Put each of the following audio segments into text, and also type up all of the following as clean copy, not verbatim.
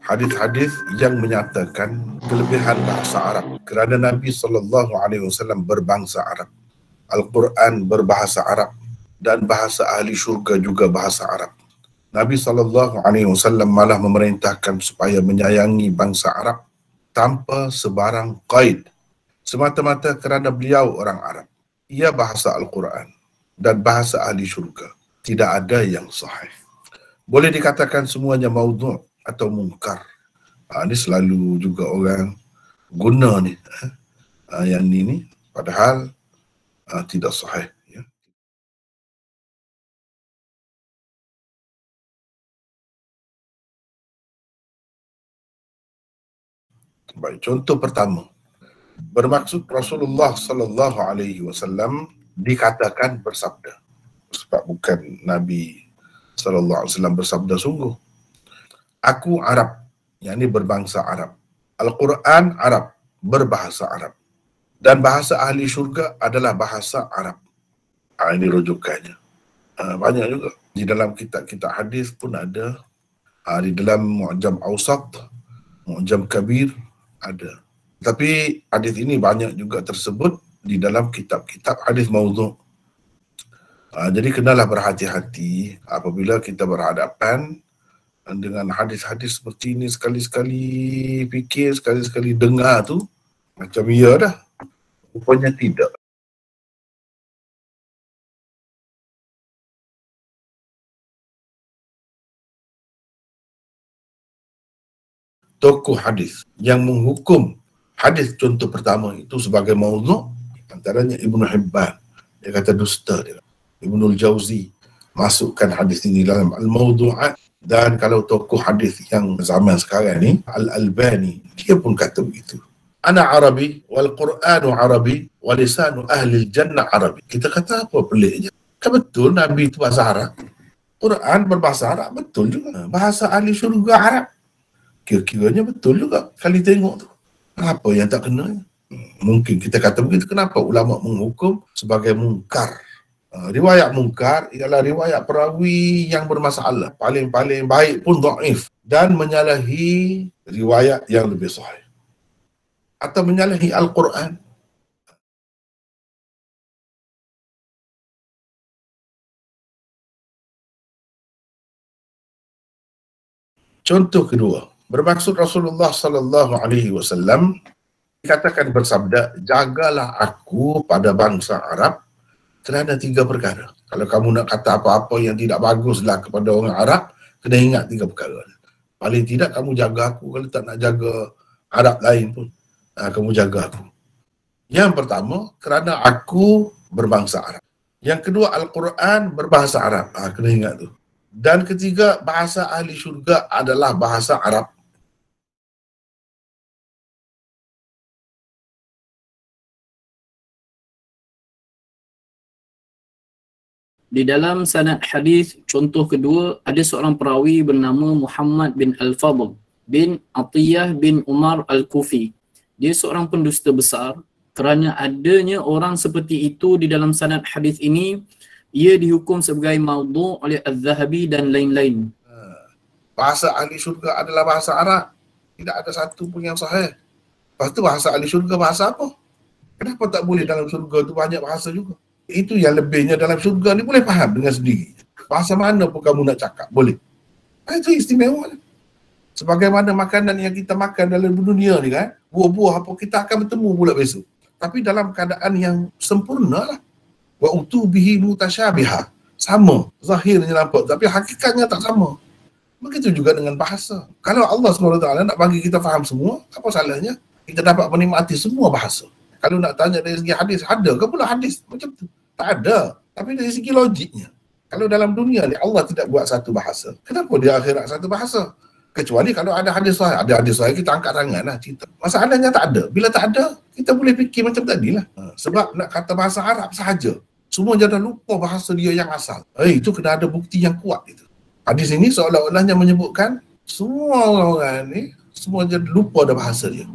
hadis-hadis yang menyatakan kelebihan bahasa Arab kerana Nabi SAW berbangsa Arab. Al-Quran berbahasa Arab dan bahasa ahli syurga juga bahasa Arab. Nabi SAW malah memerintahkan supaya menyayangi bangsa Arab tanpa sebarang qaid, semata-mata kerana beliau orang Arab. Ia bahasa Al-Quran dan bahasa ahli syurga. Tidak ada yang sahih. Boleh dikatakan semuanya maudhu' atau mungkar. Ini selalu juga orang guna ni. Yang ni padahal tidak sahih. Ya. Baik, contoh pertama. Bermaksud Rasulullah sallallahu alaihi wasallam dikatakan bersabda. Sebab bukan Nabi sallallahu alaihi wasallam bersabda sungguh. Aku Arab, yang ini berbangsa Arab. Al-Quran Arab, berbahasa Arab. Dan bahasa ahli syurga adalah bahasa Arab. Ini rujukannya. Banyak juga. Di dalam kitab-kitab hadis pun ada. Di dalam Mu'jam Awsat, Mu'jam Kabir ada. Tapi hadis ini banyak juga tersebut di dalam kitab-kitab hadis maudhu'. Jadi kenalah berhati-hati apabila kita berhadapan dengan hadis-hadis seperti ini, sekali-sekali fikir, sekali-sekali dengar tu macam ya dah, rupanya tidak. Tokoh hadis yang menghukum hadis contoh pertama itu sebagai maudhu', antaranya Ibnu Hibban, dia kata dusta dia. Ibnul Jauzi masukkan hadis ini dalam Al-Mawdu'at. Dan kalau tokoh hadis yang zaman sekarang ni, Al-Albani, dia pun kata begitu. Ana Arabi wal Qur'anu Arabi wa lisanu ahli jannah Arabi. Kita kata apa peliknya? Kan betul Nabi itu bahasa Arab. Quran berbahasa Arab, betul juga. Bahasa ahli syurga Arab. Kira-kiranya betul juga kali tengok tu. Apa yang tak kena? Mungkin kita kata begitu. Kenapa ulama menghukum sebagai mungkar? Riwayat mungkar ialah riwayat perawi yang bermasalah. Paling-paling baik pun dhaif dan menyalahi riwayat yang lebih sahih. Atau menyalahi Al-Quran. Contoh kedua, bermaksud Rasulullah sallallahu alaihi wasallam dikatakan bersabda, jagalah aku pada bangsa Arab kerana 3 perkara. Kalau kamu nak kata apa-apa yang tidak baguslah kepada orang Arab, kena ingat 3 perkara. Paling tidak kamu jaga aku. Kalau tak nak jaga Arab lain pun, kamu jaga aku. Yang pertama, kerana aku berbangsa Arab. Yang kedua, Al-Quran berbahasa Arab. Kena ingat tu. Dan ketiga, bahasa ahli syurga adalah bahasa Arab. Di dalam sanad hadis contoh kedua, ada seorang perawi bernama Muhammad bin Al-Fadl bin Atiyah bin Umar Al-Kufi. Dia seorang pendusta besar. Kerana adanya orang seperti itu di dalam sanad hadis ini, ia dihukum sebagai maudhu' oleh Az-Zahabi dan lain-lain. Bahasa ahli syurga adalah bahasa Arab. Tidak ada satu pun yang sahih. Lepas tu bahasa ahli syurga bahasa apa? Kenapa tak boleh dalam syurga tu banyak bahasa juga? Itu yang lebihnya dalam syurga ni boleh faham dengan sendiri. Bahasa mana pun kamu nak cakap, boleh. Itu istimewa. Sebagaimana makanan yang kita makan dalam dunia ni kan, buah-buah apa kita akan bertemu pula besok. Tapi dalam keadaan yang sempurna lah. Wa utubihi mutasyabiha. Sama, zahirnya nampak, tapi hakikatnya tak sama. Begitu juga dengan bahasa. Kalau Allah SWT nak bagi kita faham semua, apa salahnya? Kita dapat menikmati semua bahasa. Kalau nak tanya dari segi hadis, ada ke pula hadis macam tu? Tak ada. Tapi dari segi logiknya, kalau dalam dunia ni Allah tidak buat satu bahasa, kenapa di akhirat satu bahasa? Kecuali kalau ada hadis sahih. Ada hadis sahih, kita angkat tangan lah cerita. Masalahnya tak ada. Bila tak ada, kita boleh fikir macam tadi lah. Sebab nak kata bahasa Arab sahaja, semua jangan lupa bahasa dia yang asal. Itu kena ada bukti yang kuat itu. Hadis ini seolah-olahnya menyebutkan semua orang ni, semua jadi lupa dah bahasa dia.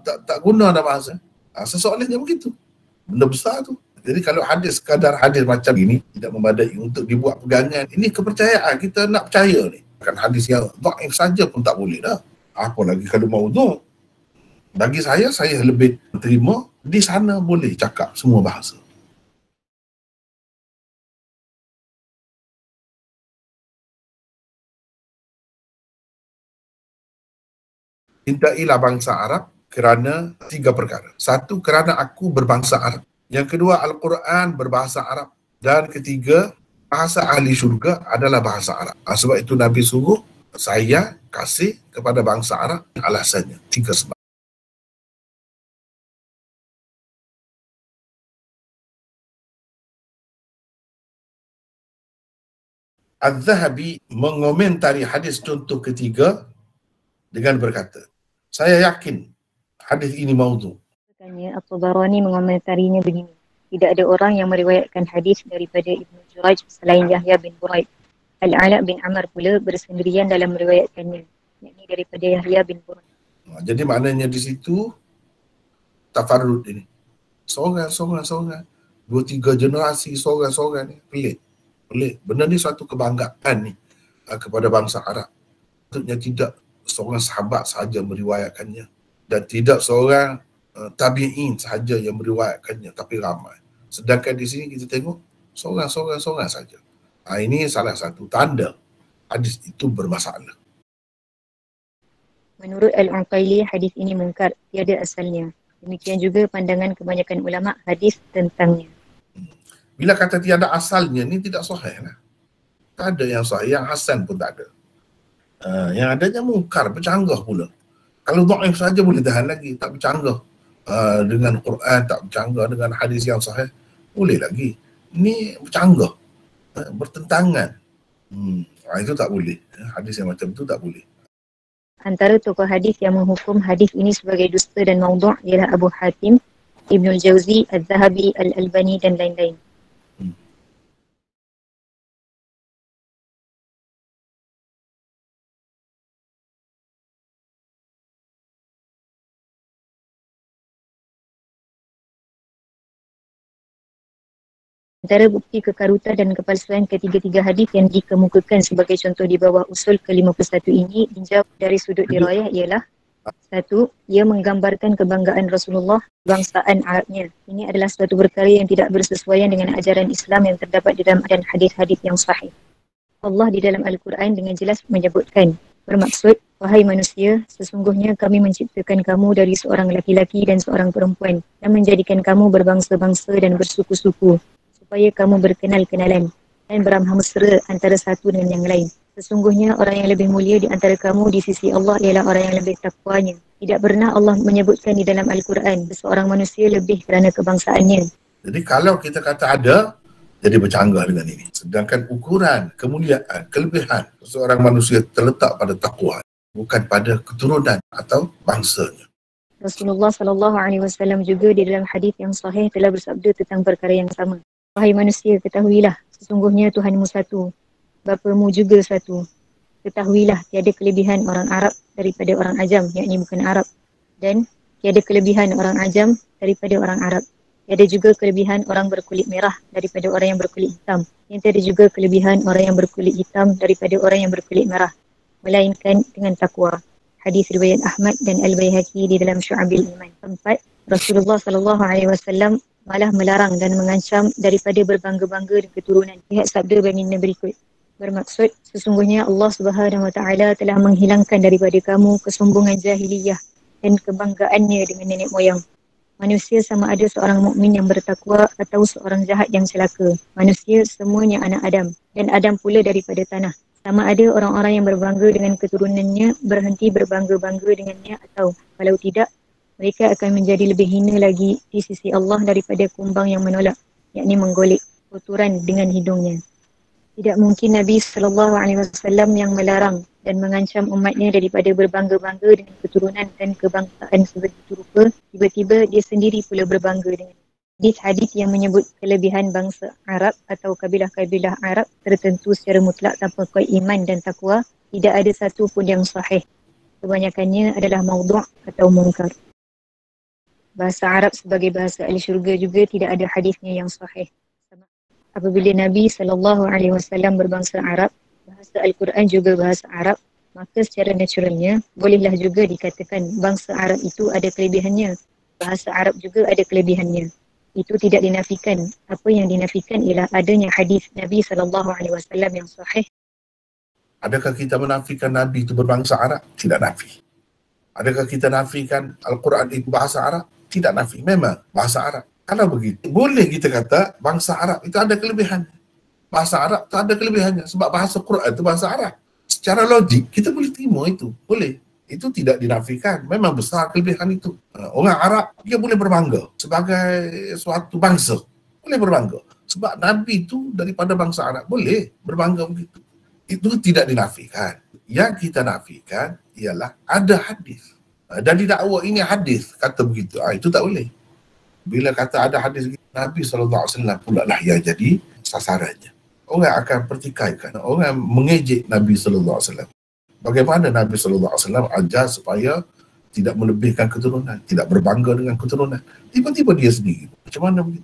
Tak guna dah bahasa. Sesoalnya begitu. Benda besar tu. Jadi kalau hadis, sekadar hadis macam ini tidak memadai untuk dibuat pegangan. Ini kepercayaan, kita nak percaya ni. Kan hadis yang dhaif saja pun tak boleh dah. Apa lagi kalau maudhu'? Bagi saya lebih terima di sana boleh cakap semua bahasa. Cintailah bangsa Arab kerana 3 perkara. Satu, kerana aku berbangsa Arab. Yang kedua, Al-Quran berbahasa Arab. Dan ketiga, bahasa ahli syurga adalah bahasa Arab. Sebab itu Nabi suruh saya kasih kepada bangsa Arab alasannya. 3 sebab. Az-Zahabi mengomentari hadis contoh ketiga dengan berkata, saya yakin hadis ini maudhu'. At-Tabarani mengomentarinya begini. Tidak ada orang yang meriwayatkan hadis daripada Ibnu Jurayj selain Yahya bin Buraid. Al-Ala bin Amr pula bersendirian dalam meriwayatkannya, yakni daripada Yahya bin Buraid. Jadi maknanya di situ tafarrud ini. Seorang. 2-3 generasi seorang ni. Pelik. Benda ni suatu kebanggaan ni kepada bangsa Arab. Maksudnya tidak seorang sahabat sahaja meriwayatkannya dan tidak seorang tabi'in sahaja yang meriwayatkannya, tapi ramai. Sedangkan di sini kita tengok seorang saja. Ini salah satu tanda hadis itu bermasalah. Menurut Al-Uqaili, hadis ini mungkar, tiada asalnya. Demikian juga pandangan kebanyakan ulama hadis tentangnya. Bila kata tiada asalnya, ni tidak sahih lah. Tak ada yang sahih, yang hasan pun tak ada. Yang adanya mungkar, bercanggah pula. Kalau dhaif saja boleh tahan lagi, tak bercanggah dengan Quran, tak bercanggah dengan hadis yang sahih, boleh lagi. Ni bercanggah, bertentangan. Itu tak boleh. Hadis yang macam tu tak boleh. Antara tokoh hadis yang menghukum hadis ini sebagai dusta dan maudhu' ialah Abu Hatim, Ibnul Jauzi, Az-Zahabi, Al-Albani dan lain-lain. Antara bukti kekarutan dan kepalsuan ketiga-tiga hadis yang dikemukakan sebagai contoh di bawah usul ke-51 ini dijawab dari sudut dirayah ialah: 1. Ia menggambarkan kebanggaan Rasulullah bangsaan Arabnya. Ini adalah suatu perkara yang tidak bersesuaian dengan ajaran Islam yang terdapat di dalam hadis-hadis yang sahih. Allah di dalam Al-Quran dengan jelas menyebutkan, bermaksud, wahai manusia, sesungguhnya kami menciptakan kamu dari seorang laki-laki dan seorang perempuan dan menjadikan kamu berbangsa-bangsa dan bersuku-suku, supaya kamu berkenal-kenalan dan beramah mesra antara satu dengan yang lain. Sesungguhnya orang yang lebih mulia di antara kamu di sisi Allah ialah orang yang lebih takwanya. Tidak pernah Allah menyebutkan di dalam Al-Quran seorang manusia lebih kerana kebangsaannya. Jadi kalau kita kata ada, jadi bercanggah dengan ini. Sedangkan ukuran, kemuliaan, kelebihan seorang manusia terletak pada takwa, bukan pada keturunan atau bangsanya. Rasulullah SAW juga di dalam hadis yang sahih telah bersabda tentang perkara yang sama. Wahai manusia, ketahuilah, sesungguhnya Tuhanmu satu, bapamu juga satu. Ketahuilah, tiada kelebihan orang Arab daripada orang Ajam, yakni bukan Arab. Dan tiada kelebihan orang Ajam daripada orang Arab. Tiada juga kelebihan orang berkulit merah daripada orang yang berkulit hitam. Yang tiada juga kelebihan orang yang berkulit hitam daripada orang yang berkulit merah, melainkan dengan takwa. Hadis riwayat Ahmad dan Al-Baihaqi di dalam Syu'abil Iman. 4. Rasulullah SAW malah melarang dan mengancam daripada berbangga-bangga dengan keturunan. Lihat sabda baginda berikut. Bermaksud, sesungguhnya Allah Subhanahu Wa Taala telah menghilangkan daripada kamu kesombongan jahiliyah dan kebanggaannya dengan nenek moyang. Manusia sama ada seorang mukmin yang bertakwa atau seorang jahat yang celaka. Manusia semuanya anak Adam dan Adam pula daripada tanah. Sama ada orang-orang yang berbangga dengan keturunannya berhenti berbangga-bangga dengannya atau kalau tidak, mereka akan menjadi lebih hina lagi di sisi Allah daripada kumbang yang menolak, yakni menggolek kotoran dengan hidungnya. Tidak mungkin Nabi SAW yang melarang dan mengancam umatnya daripada berbangga-bangga dengan keturunan dan kebangsaan sebegitu rupa, tiba-tiba dia sendiri pula berbangga dengan hadis-hadis yang menyebut kelebihan bangsa Arab atau kabilah-kabilah Arab tertentu secara mutlak tanpa kuat iman dan takwa, tidak ada satu pun yang sahih. Kebanyakannya adalah maudhu' atau mungkar. Bahasa Arab sebagai bahasa ahli syurga juga tidak ada hadisnya yang sahih. Apabila Nabi SAW berbangsa Arab, bahasa Al-Quran juga bahasa Arab, maka secara naturalnya bolehlah juga dikatakan bangsa Arab itu ada kelebihannya. Bahasa Arab juga ada kelebihannya. Itu tidak dinafikan. Apa yang dinafikan ialah adanya hadis Nabi SAW yang sahih. Adakah kita menafikan Nabi itu berbangsa Arab? Tidak nafi. Adakah kita nafikan Al-Quran itu bahasa Arab? Tidak nafi. Memang bahasa Arab. Kalau begitu, boleh kita kata bangsa Arab itu ada kelebihannya. Bahasa Arab itu ada kelebihannya sebab bahasa Quran itu bahasa Arab. Secara logik, kita boleh terima itu. Boleh. Itu tidak dinafikan. Memang besar kelebihan itu. Orang Arab, dia boleh berbangga sebagai suatu bangsa. Boleh berbangga. Sebab Nabi itu daripada bangsa Arab. Boleh berbangga begitu. Itu tidak dinafikan. Yang kita nafikan ialah ada hadis. Dan didakwa ini hadis, kata begitu. Itu tak boleh. Bila kata ada hadis Nabi SAW pula lah yang jadi sasarannya. Orang akan pertikaikan. Orang mengejek Nabi SAW. Bagaimana Nabi SAW ajar supaya tidak melebihkan keturunan, tidak berbangga dengan keturunan. Tiba-tiba dia sendiri. Macam mana begitu?